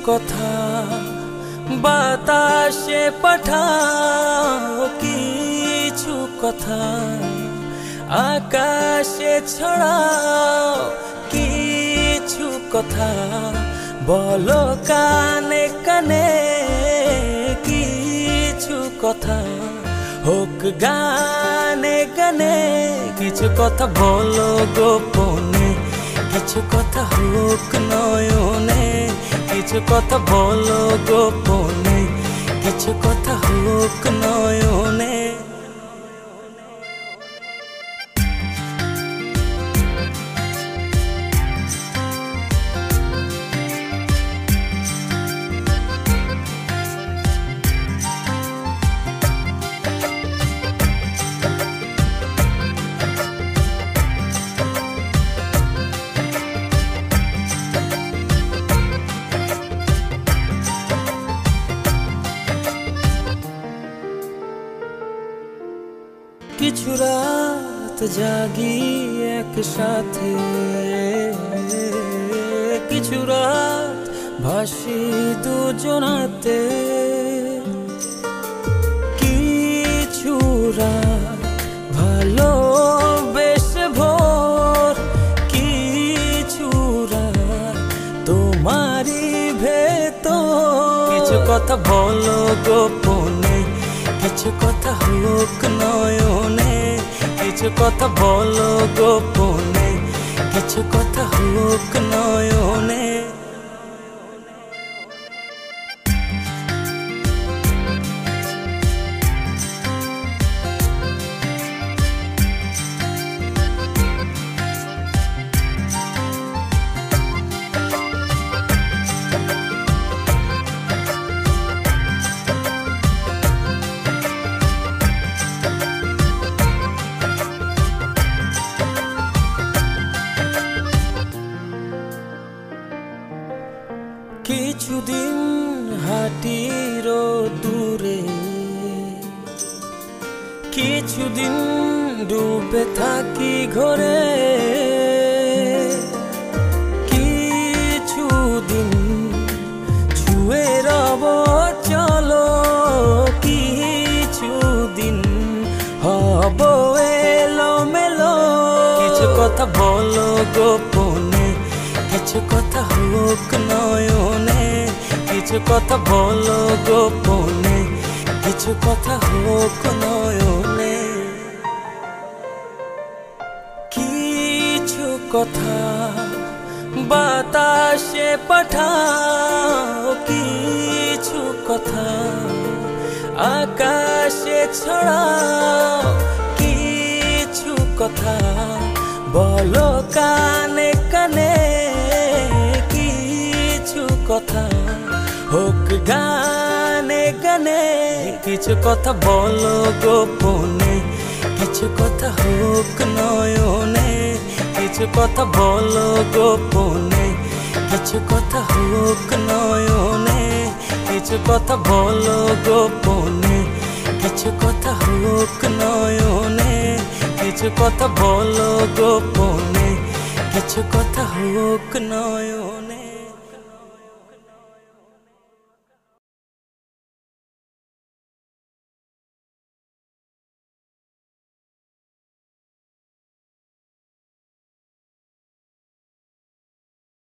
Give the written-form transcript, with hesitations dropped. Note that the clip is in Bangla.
কথা বাতাসে পাঠাও, কিছু কথা আকাশে ছড়াও, কিছু কথা বলো কানে কানে, কিছু কথা হোক গানে গানে, কিছু কথা বলো গোপনে, কিছু কথা হোক নয়নে, কিছু কথা বলো গোপনে, কিছু কথা হোক নয়নে। কিছু রাত জাগি একসাথে, কিছু রাত ভাসি দুজনাতে, কিছু রাত ভালোবেসে ভোর, কিছু রাত তোমারই ভেতর। কিছু কথা বলো গোপনে, কিছু কথা হোক নয়নে, কিছু কথা বলো গোপনে, কিছু কথা হোক নয়নে। কিছুদিন হাঁটির দূরে, কিছুদিন ডুবে থাকি ঘরে, কিছুদিন ছুঁয়ে রব চলো, কিছুদিন হব এলোমেলো। কিছু কথা বলো গোপনে, কিছু কথা হোক নয়নে, কিছু কথা বলো গোপনে, কিছু কথা হোক নয়নে। কিছু কথা বাতাসে পাঠাও, কিছু কথা আকাশে ছড়াও, কিছু কথা বলো কানে কানে, কিছু কথা হোক গানে গানে, কিছু কথা বলো গোপনে, কিছু কথা হোক নয়নে, কিছু কথা বলো গোপনে, কিছু কথা হোক নয়নে, কিছু কথা বলো গোপনে, কিছু কথা হোক নয়নে, কিছু কথা বলো গোপনে, কিছু কথা হোক নয়নে।